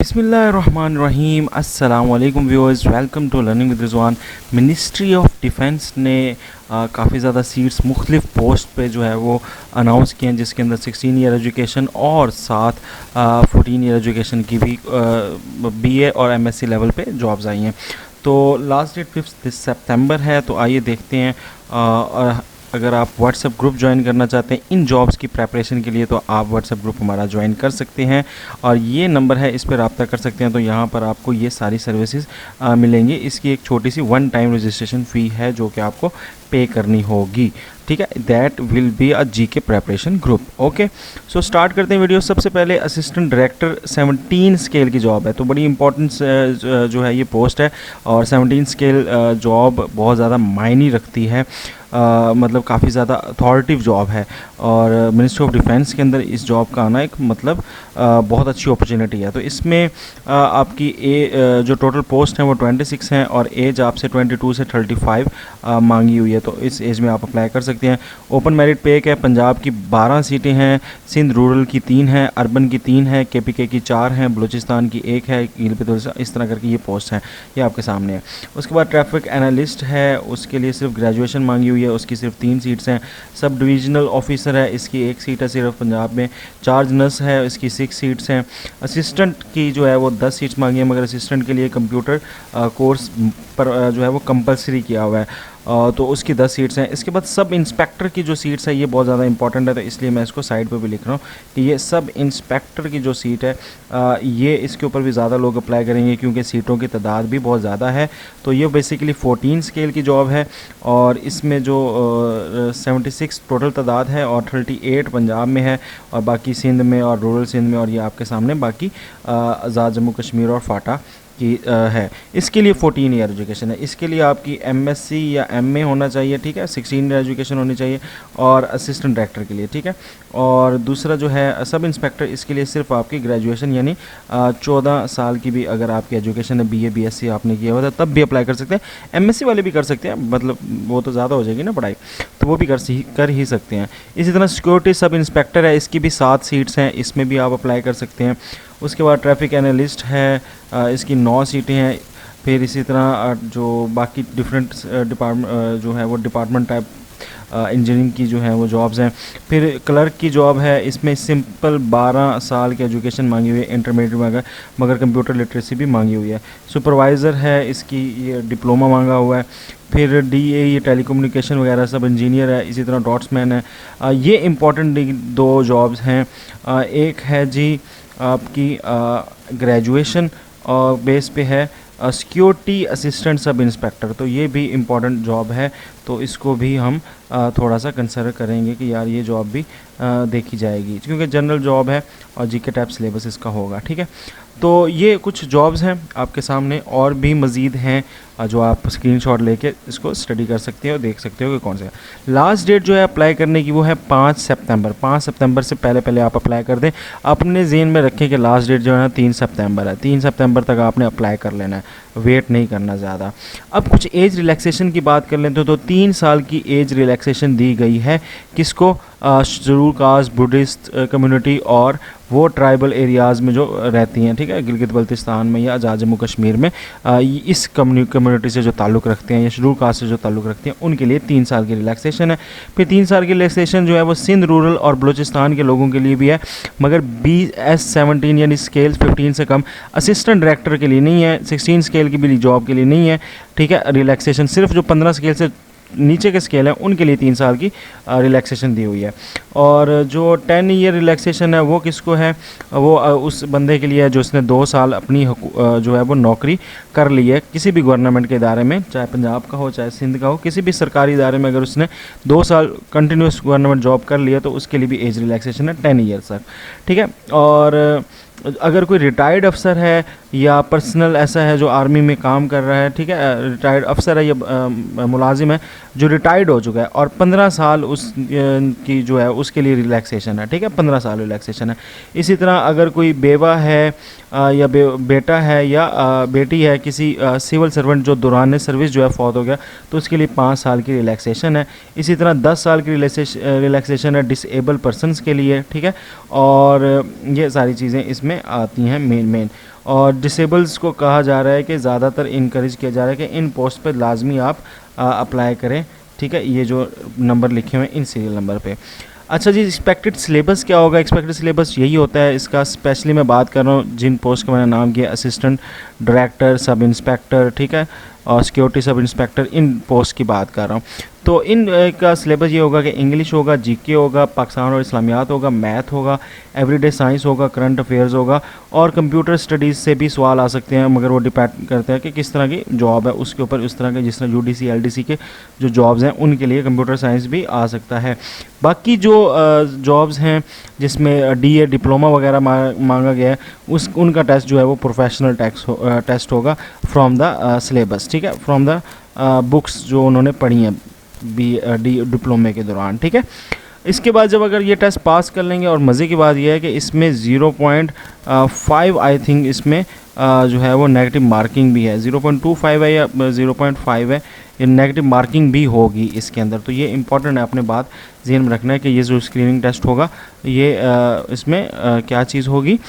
बिस्मिल्लाहिर्रहमानिर्रहीम अस्सलाम वालेकुम viewers, welcome to learning with Rizwan. Ministry of defence ने काफ़ी ज़्यादा सीट्स मुख्तलिफ पोस्ट पे जो है वो अनाउंस किए हैं, जिसके अंदर 16 ईयर एजुकेशन और साथ 14 ईयर एजुकेशन की भी बीए और एमएससी लेवल पे जॉब्स आई हैं। तो लास्ट डेट 5 सितंबर है। तो आइए देखते हैं। और अगर आप व्हाट्सएप ग्रुप ज्वाइन करना चाहते हैं इन जॉब्स की प्रेपरेशन के लिए, तो आप व्हाट्सएप ग्रुप हमारा ज्वाइन कर सकते हैं और ये नंबर है, इस पर रब्ता कर सकते हैं। तो यहाँ पर आपको ये सारी सर्विसेज मिलेंगी। इसकी एक छोटी सी वन टाइम रजिस्ट्रेशन फ़ी है जो कि आपको पे करनी होगी, ठीक है। That will be a GK preparation group. Okay, so start करते हैं वीडियो। सबसे पहले असिस्टेंट डायरेक्टर 17 स्केल की जॉब है, तो बड़ी इंपॉर्टेंट जो है ये पोस्ट है और 17 स्केल जॉब बहुत ज़्यादा मायने रखती है। मतलब काफ़ी ज़्यादा अथॉरिटिव जॉब है और मिनिस्ट्री ऑफ डिफेंस के अंदर इस जॉब का आना एक मतलब बहुत अच्छी अपॉर्चुनिटी है। तो इसमें आपकी जो टोटल पोस्ट हैं वो 26 हैं और एज आपसे 22 से 35 मांगी हुई है। तो इस एज में आप अप्लाई कर सकते हैं। ओपन मेरिट पे है। पंजाब की 12 सीटें हैं, सिंध रूरल की 3 हैं, अर्बन की 3 हैं, केपीके की 4 हैं, बलूचिस्तान की 1 है, इस तरह करके ये पोस्ट हैं, ये आपके सामने है। उसके बाद ट्रैफिक एनालिस्ट है, उसके लिए सिर्फ ग्रेजुएशन मांगी हुई है, उसकी सिर्फ 3 सीट्स हैं। सब डिविजनल ऑफिसर है, इसकी 1 सीट है सिर्फ पंजाब में। चार्ज नर्स है, इसकी 6 सीट्स हैं। असिस्टेंट की जो है वो 10 सीट्स मांगी है, मगर असिस्टेंट के लिए कंप्यूटर कोर्स पर जो है वो कंपलसरी किया हुआ है, तो उसकी 10 सीट्स हैं। इसके बाद सब इंस्पेक्टर की जो सीट्स है ये बहुत ज़्यादा इंपॉर्टेंट है, तो इसलिए मैं इसको साइड पे भी लिख रहा हूँ कि ये सब इंस्पेक्टर की जो सीट है ये इसके ऊपर भी ज़्यादा लोग अप्लाई करेंगे क्योंकि सीटों की तादाद भी बहुत ज़्यादा है। तो ये बेसिकली 14 स्केल की जॉब है और इसमें जो 76 टोटल तादाद है और 38 पंजाब में है और बाकी सिंध में और रूरल सिंध में, और ये आपके सामने बाकी आज़ाद जम्मू कश्मीर और फाटा की है। इसके लिए 14 ईयर एजुकेशन है। इसके लिए आपकी एमएससी या एमए होना चाहिए, ठीक है। 16 ईयर एजुकेशन होनी चाहिए और असिस्टेंट डायरेक्टर के लिए, ठीक है। और दूसरा जो है सब इंस्पेक्टर, इसके लिए सिर्फ आपकी ग्रेजुएशन यानी 14 साल की भी अगर आपकी एजुकेशन है, बीए बीएससी आपने किया हुआ था तब भी अप्लाई कर सकते हैं। एमएससी वाले भी कर सकते हैं, मतलब वो तो ज़्यादा हो जाएगी ना पढ़ाई, तो वो भी कर ही सकते हैं। इसी तरह सिक्योरिटी सब इंस्पेक्टर है, इसकी भी 7 सीट्स हैं, इसमें भी आप अप्लाई कर सकते हैं। उसके बाद ट्रैफिक एनालिस्ट है, इसकी 9 सीटें हैं। फिर इसी तरह जो बाकी डिफरेंट डिपार्टमेंट जो है वो डिपार्टमेंट टाइप इंजीनियरिंग की जो है वो जॉब्स हैं। फिर क्लर्क की जॉब है, इसमें सिंपल 12 साल की एजुकेशन मांगी हुई है, इंटरमीडिएट मगर कंप्यूटर लिटरेसी भी मांगी हुई है। सुपरवाइज़र है, इसकी ये डिप्लोमा मांगा हुआ है। फिर डीए ये टेलीकम्युनिकेशन वगैरह सब इंजीनियर है। इसी तरह डॉट्समैन है। ये इंपॉर्टेंट 2 जॉब्स हैं। एक है जी आपकी ग्रेजुएशन और बेस पे है सिक्योरिटी असिस्टेंट सब इंस्पेक्टर, तो ये भी इम्पॉर्टेंट जॉब है, तो इसको भी हम थोड़ा सा कंसिडर करेंगे कि यार ये जॉब भी देखी जाएगी क्योंकि जनरल जॉब है और जीके टाइप सिलेबस इसका होगा, ठीक है। तो ये कुछ जॉब्स हैं आपके सामने, और भी मज़ीद हैं जो आप स्क्रीनशॉट लेके इसको स्टडी कर सकते हो और देख सकते हो कि कौन से। लास्ट डेट जो है अप्लाई करने की वो है 5 सितंबर। 5 सितंबर से पहले आप अप्लाई कर दें। अपने जेहन में रखें कि लास्ट डेट जो है ना 3 सितंबर है। 3 सितंबर तक आपने अप्लाई कर लेना है, वेट नहीं करना ज़्यादा। अब कुछ एज रिलैक्सेशन की बात कर लेते हो तो 3 साल की एज रिलैक्सेशन दी गई है। किसको? शेड्यूल कास्ट, बुद्धिस्ट कम्युनिटी और वो ट्राइबल एरियाज़ में जो रहती हैं, ठीक है, गिलगित बल्तिस्तान में या आज़ाद जम्मू कश्मीर में इस कम्युनिटी से जो ताल्लुक़ रखते हैं या शेड्यूल कास्ट से जो ताल्लुक़ रखते हैं उनके लिए 3 साल की रिलैक्सेशन है। फिर 3 साल की रिलैक्सेशन जो है वो सिंध रूरल और बलूचिस्तान के लोगों के लिए भी है, मगर BS17 यानी स्केल 15 से कम असिस्टेंट डायरेक्टर के लिए नहीं है। 16 स्केल की भी जॉब के लिए नहीं है, ठीक है। रिलैक्सेशन सिर्फ जो 15 स्केल से नीचे के स्केल हैं उनके लिए 3 साल की रिलैक्सेशन दी हुई है। और जो 10 ईयर रिलैक्सेशन है वो किसको है? वो उस बंदे के लिए है जो उसने 2 साल अपनी जो है वो नौकरी कर ली है किसी भी गवर्नमेंट के इदारे में, चाहे पंजाब का हो चाहे सिंध का हो, किसी भी सरकारी इदारे में अगर उसने 2 साल कंटिन्यूस गवर्नमेंट जॉब कर लिया तो उसके लिए भी एज रिलैक्सेशन है 10 ईयर्स तक, ठीक है। और अगर कोई रिटायर्ड अफसर है या पर्सनल ऐसा है जो आर्मी में काम कर रहा है, ठीक है, रिटायर्ड अफसर है या मुलाजिम है जो रिटायर्ड हो चुका है और 15 साल उस की जो है उसके लिए रिलैक्सेशन है, ठीक है, 15 साल रिलैक्सेशन है। इसी तरह अगर कोई बेवा है या बेटा है या बेटी है किसी सिविल सर्वेंट जो दौरान सर्विस जो है फौत हो गया तो उसके लिए 5 साल की रिलैक्सेशन है। इसी तरह 10 साल की रिलैक्सेशन है डिसेबल पर्सनस के लिए, ठीक है। और ये सारी चीज़ें इसमें आती हैं मेन। और डिसेबल्स को कहा जा रहा है कि ज़्यादातर इनकरेज किया जा रहा है कि इन पोस्ट पर लाजमी आप अप्लाई करें, ठीक है, ये जो नंबर लिखे हुए हैं इन सीरियल नंबर पे। अच्छा जी, एक्सपेक्टेड सिलेबस क्या होगा? एक्सपेक्टेड सिलेबस यही होता है इसका, स्पेशली मैं बात कर रहा हूँ जिन पोस्ट का मैंने नाम किया, असिस्टेंट डायरेक्टर, सब इंस्पेक्टर, ठीक है, और सिक्योरिटी सब इंस्पेक्टर, इन पोस्ट की बात कर रहा हूँ। तो इन का सिलेबस ये होगा कि इंग्लिश होगा, जीके होगा, पाकिस्तान और इस्लामियात होगा, मैथ होगा, एवरीडे साइंस होगा, करंट अफेयर्स होगा, और कंप्यूटर स्टडीज़ से भी सवाल आ सकते हैं, मगर वो डिपेंड करते हैं कि किस तरह की जॉब है उसके ऊपर, उस तरह के जिस तरह यूडीसी एलडीसी के जो जॉब्स हैं उनके लिए कंप्यूटर साइंस भी आ सकता है। बाकी जो जॉब्स हैं जिसमें डीए डिप्लोमा वगैरह मांगा गया है उनका टेस्ट जो है वो प्रोफेशनल टेस्ट होगा फ्रॉम द सिलेबस, ठीक है, फ्रॉम द बुक्स जो उन्होंने पढ़ी हैं डिप्लोमे के दौरान, ठीक है। इसके बाद जब अगर ये टेस्ट पास कर लेंगे, और मज़े की बात यह है कि इसमें 0.5 आई थिंक इसमें जो है वो नेगेटिव मार्किंग भी है, 0.25 है या 0.5 है, ये नेगेटिव मार्किंग भी होगी इसके अंदर। तो ये इंपॉर्टेंट है, अपने बात ज़हन में रखना है कि ये जो स्क्रीनिंग टेस्ट होगा ये इसमें क्या चीज़ होगी,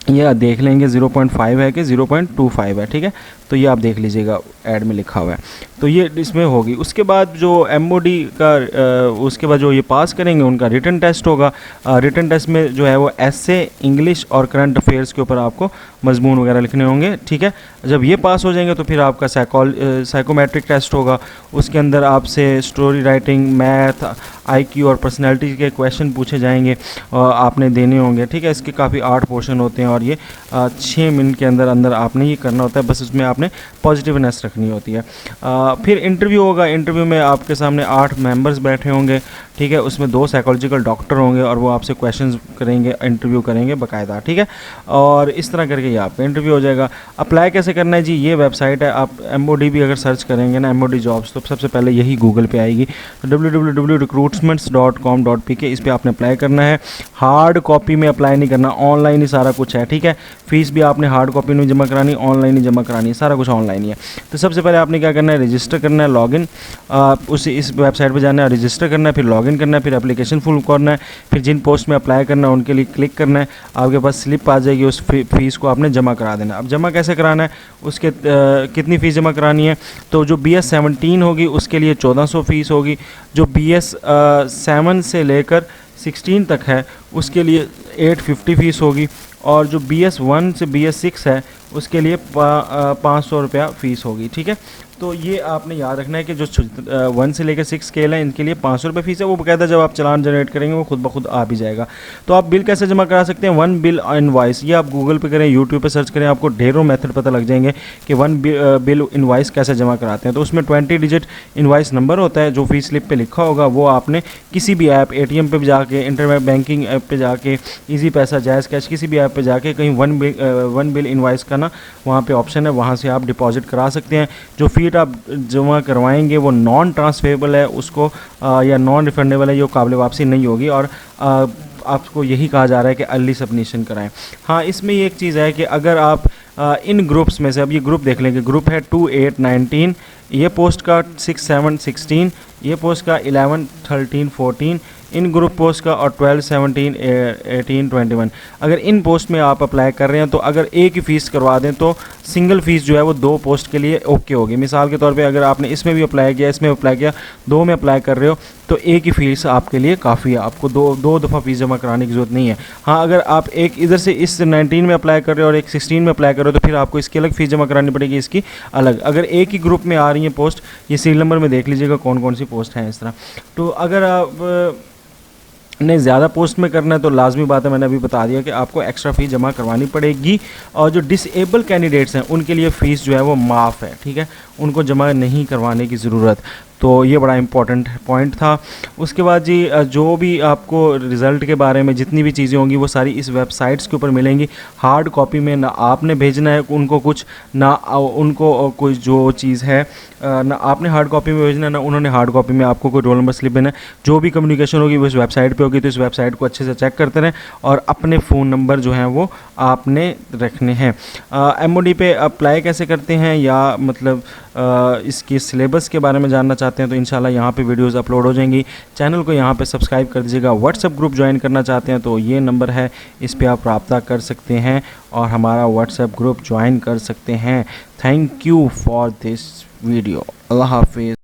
ये देख लेंगे 0.5 है कि 0.25 है, ठीक है। तो ये आप देख लीजिएगा, ऐड में लिखा हुआ है, तो ये इसमें होगी। उसके बाद जो एमओडी का उसके बाद जो ये पास करेंगे उनका रिटन टेस्ट होगा। रिटन टेस्ट में जो है वो एसे, इंग्लिश और करंट अफेयर्स के ऊपर आपको मजमून वगैरह लिखने होंगे, ठीक है। जब ये पास हो जाएंगे तो फिर आपका साइकोमेट्रिक टेस्ट होगा, उसके अंदर आपसे स्टोरी राइटिंग, मैथ, आईक्यू और पर्सनैलिटी के क्वेश्चन पूछे जाएंगे और आपने देने होंगे, ठीक है। इसके काफ़ी 8 पोर्शन होते हैं और ये 6 मिनट के अंदर अंदर आपने ये करना होता है, बस उसमें आपने पॉजिटिवनेस रखनी होती है। फिर इंटरव्यू होगा। इंटरव्यू में आपके सामने 8 मेंबर्स बैठे होंगे, ठीक है, उसमें 2 साइकोलॉजिकल डॉक्टर होंगे और वो आपसे क्वेश्चंस करेंगे, इंटरव्यू करेंगे बाकायदा, ठीक है। और इस तरह करके ये आपका इंटरव्यू हो जाएगा। अप्लाई कैसे करना है जी, ये वेबसाइट है, आप एमओडी भी अगर सर्च करेंगे ना, एमओडी जॉब्स, तो सबसे पहले यही गूगल पे आएगी, तो www.recruitments.com.pk, इस पर आपने अप्लाई करना है। हार्ड कॉपी में अप्लाई नहीं करना, ऑनलाइन ही सारा कुछ है, ठीक है। फीस भी आपने हार्ड कॉपी में जमा करानी, ऑनलाइन ही जमा करानी है, सारा कुछ ऑनलाइन ही है। तो सबसे पहले आपने क्या करना है, रजिस्टर करना है, लॉगिन इस वेबसाइट पर जाना है, रजिस्टर करना है, फिर लॉगिन करना है, फिर एप्लीकेशन फुल करना है, फिर जिन पोस्ट में अप्लाई करना है उनके लिए क्लिक करना है, आपके पास स्लिप आ जाएगी, उस फीस को आपने जमा करा देना। अब जमा कैसे कराना है, उसके कितनी फ़ीस जमा करानी है, तो जो BS 17 होगी उसके लिए 1400 फ़ीस होगी, जो BS 7 से लेकर 16 तक है उसके लिए 850 फ़ीस होगी, और जो BS 1 से BS 6 है उसके लिए 500 रुपया फ़ीस होगी, ठीक है। तो ये आपने याद रखना है कि जो 1 से लेकर 6 स्केल है इनके लिए 500 रुपये फ़ीस है, वो बाकायदा जब आप चालान जनरेट करेंगे वो खुद ब खुद आ भी जाएगा। तो आप बिल कैसे जमा करा सकते हैं, 1 बिल इनवॉइस, ये आप गूगल पे करें, यूट्यूब पे सर्च करें, आपको ढेरों मेथड पता लग जाएंगे कि 1 बिल इनवॉइस कैसे जमा कराते हैं। तो उसमें 20 डिजिट इनवॉइस नंबर होता है जो फीस स्लिप पे लिखा होगा, वो आपने किसी भी ऐप, ATM पे जाके, इंटरनेट बैंकिंग ऐप पे जाके, ईजी पैसा, जायज़ कैश, किसी भी ऐप पे जाके कहीं 1 बिल इनवॉइस का ना वहाँ पे ऑप्शन है, वहाँ से आप डिपॉजिट करा सकते हैं। जो फ़ीस आप जमा करवाएंगे वो नॉन ट्रांसफरेबल है, उसको या नॉन रिफंडेबल है, ये काबिल वापसी नहीं होगी, और आपको यही कहा जा रहा है कि अर्ली सबमिशन कराएं। हाँ, इसमें ये एक चीज़ है कि अगर आप इन ग्रुप्स में से, अब ये ग्रुप देख लेंगे, ग्रुप है 2, 8, 19, ये पोस्ट का 6, 7, 16, ये पोस्ट का 11, 13, 14, इन ग्रुप पोस्ट का, और 12, 17, 18, 21। अगर इन पोस्ट में आप अप्लाई कर रहे हैं तो अगर एक ही फ़ीस करवा दें तो सिंगल फ़ीस जो है वो 2 पोस्ट के लिए ओके होगी। मिसाल के तौर पे अगर आपने इसमें भी अप्लाई किया, इसमें अप्लाई किया, 2 में अप्लाई कर रहे हो तो एक ही फ़ीस आपके लिए काफ़ी है, आपको दो दफ़ा फ़ीस जमा कराने की ज़रूरत नहीं है। हाँ, अगर आप एक इधर से इस 19 में अप्लाई कर रहे हो और एक 16 में अप्लाई कर रहे हो तो फिर आपको इसकी अलग फ़ीस जमा करानी पड़ेगी, इसकी अलग। अगर एक ही ग्रुप में आ रही है पोस्ट, ये सीरियल नंबर में देख लीजिएगा कौन कौन सी पोस्ट हैं इस तरह। तो अगर आप नहीं ज़्यादा पोस्ट में करना है तो लाजमी बात है, मैंने अभी बता दिया कि आपको एक्स्ट्रा फ़ीस जमा करवानी पड़ेगी। और जो डिसेबल कैंडिडेट्स हैं उनके लिए फ़ीस जो है वो माफ़ है, ठीक है, उनको जमा नहीं करवाने की ज़रूरत। तो ये बड़ा इंपॉर्टेंट पॉइंट था। उसके बाद जी जो भी आपको रिज़ल्ट के बारे में जितनी भी चीज़ें होंगी वो सारी इस वेबसाइट्स के ऊपर मिलेंगी। हार्ड कॉपी में ना आपने भेजना है उनको कुछ, ना उनको कोई जो चीज़ है ना आपने हार्ड कॉपी में भेजना है, ना उन्होंने हार्ड कॉपी में आपको कोई रोल नंबर स्लिप देना है। जो भी कम्युनिकेशन होगी वो इस वेबसाइट पे होगी, तो इस वेबसाइट को अच्छे से चेक करते रहें और अपने फ़ोन नंबर जो हैं वो आपने रखने हैं। MOD पे अप्लाई कैसे करते हैं, या मतलब इसकी सिलेबस के बारे में जानना चाहते चाहते हैं तो इंशाल्लाह यहाँ पे वीडियोस अपलोड हो जाएंगी। चैनल को यहाँ पे सब्सक्राइब कर दीजिएगा। व्हाट्सएप ग्रुप ज्वाइन करना चाहते हैं तो ये नंबर है, इस पे आप रब्ता कर सकते हैं और हमारा व्हाट्सएप ग्रुप ज्वाइन कर सकते हैं। Thank you for this video. अल्लाह हाफिज़।